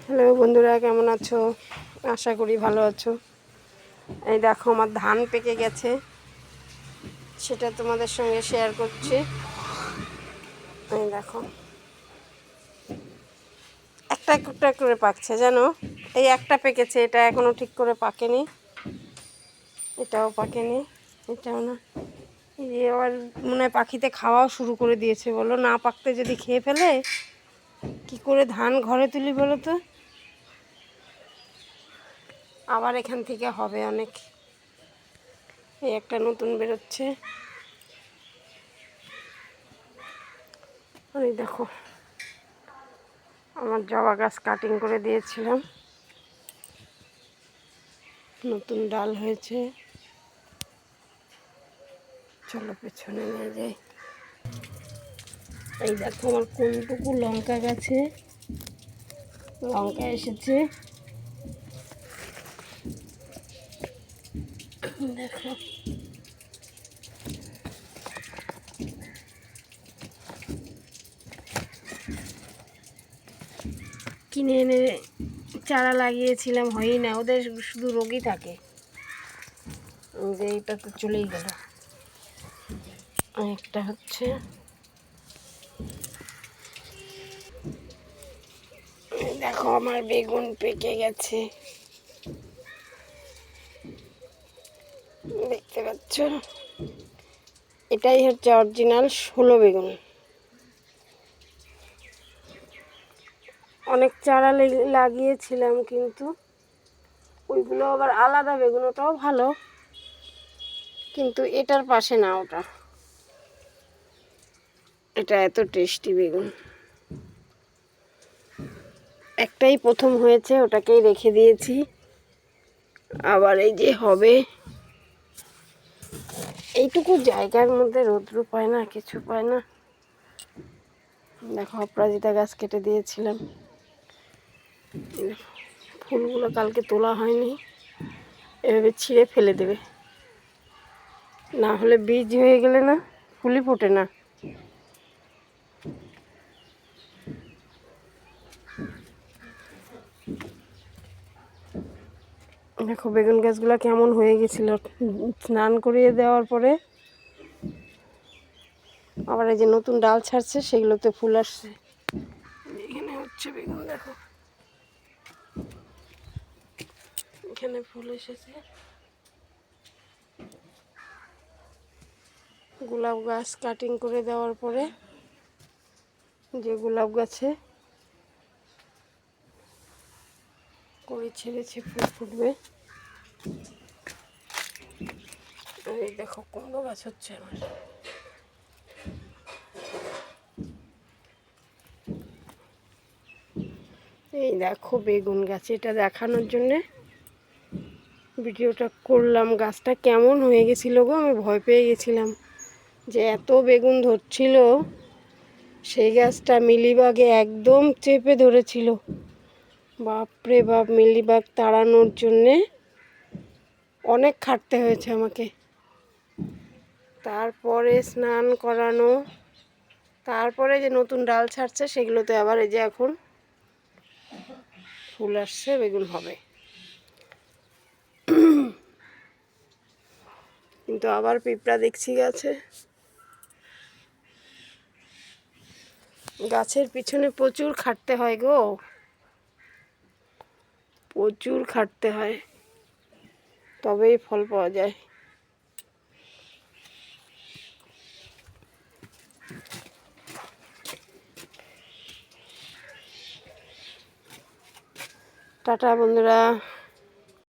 Hello বন্ধুরা, কেমন আছো? আশা করি ভালো আছো। এই দেখো আমার ধান পেকে গেছে, সেটা তোমাদের সঙ্গে শেয়ার করছি। এই দেখো একটা একটা করে পাকছে, জানো? এই একটা পেকেছে, এটা এখনো ঠিক করে পাকেনি, এটাও পাকেনি, এটাও না। এই আবার মনে হয় পাখিতে খাওয়াও শুরু করে দিয়েছে। বলো, না পাকতে যদি খেয়ে ফেলে কি করে ধান ঘরে তুলি বলো তো? আবার এখান থেকে হবে অনেক। এই একটা নতুন বেরোচ্ছে। এই দেখো আমার জবা গাছ কাটিং করে দিয়েছিলাম, নতুন ডাল হয়েছে। চলো পেছনে নিয়ে যাই। এই দেখো আমার কোনটুকু লঙ্কা গাছে লঙ্কা এসেছে, দেখো। কিনে এনে চারা লাগিয়েছিলাম, হয়ই না, ওদের শুধু রোগই থাকে। যে এইটা তো চলেই গেল। একটা হচ্ছে, দেখো আমার বেগুন পেকে গেছে, দেখতে পাচ্ছ? এটাই হচ্ছে অরিজিনাল 16 বেগুন। অনেক চারা লাগিয়েছিলাম, কিন্তু ওইগুলো আবার আলাদা বেগুন, ওটাও ভালো, কিন্তু এটার পাশে না ওটা। এটা এত টেস্টি বেগুন। একটাই প্রথম হয়েছে, ওটাকেই রেখে দিয়েছি। আবার এই যে হবে, এইটুকু জায়গার মধ্যে রৌদ্র পায় না, কিছু পায় না। দেখো অপরাজিতা গাছ কেটে দিয়েছিলাম, ফুলগুলো কালকে তোলা হয়নি, এভাবে ছিঁড়ে ফেলে দেবে, না হলে বীজ হয়ে গেলে না ফুলই ফোটে না। দেখো বেগুন গাছগুলো কেমন হয়ে গেছিল স্নান করিয়ে দেওয়ার পরে। আবার এই যে নতুন ডাল ছাড়ছে, সেগুলোতে ফুল আসছে। এখানে হচ্ছে বেগুন, দেখো এখানে ফুল এসেছে। গোলাপ গাছ কাটিং করে দেওয়ার পরে যে গোলাপ গাছে কড়ি ছেড়েছে, ফুল ফুটবে। এই দেখো কুমড়ো গাছ হচ্ছে আমার। এই দেখো বেগুন গাছ, এটা দেখানোর জন্যে ভিডিওটা করলাম। গাছটা কেমন হয়ে গেছিলো গো, আমি ভয় পেয়ে গেছিলাম যে এত বেগুন ধরছিল। সেই গাছটা মিলিবাগে একদম চেপে ধরেছিল। বাপরে বাপ, মিলিবাগ তাড়ানোর জন্যে অনেক খাটতে হয়েছে আমাকে। তারপরে স্নান করানো, তারপরে যে নতুন ডাল ছাড়ছে, সেগুলোতে আবার এই যে এখন ফুল আসছে, বেগুন হবে। কিন্তু আবার পিঁপড়া দেখছি গাছে। গাছের পিছনে প্রচুর খাটতে হয় গো, প্রচুর খাটতে হয়, তবেই ফল পাওয়া যায়। টাটা বন্ধুরা।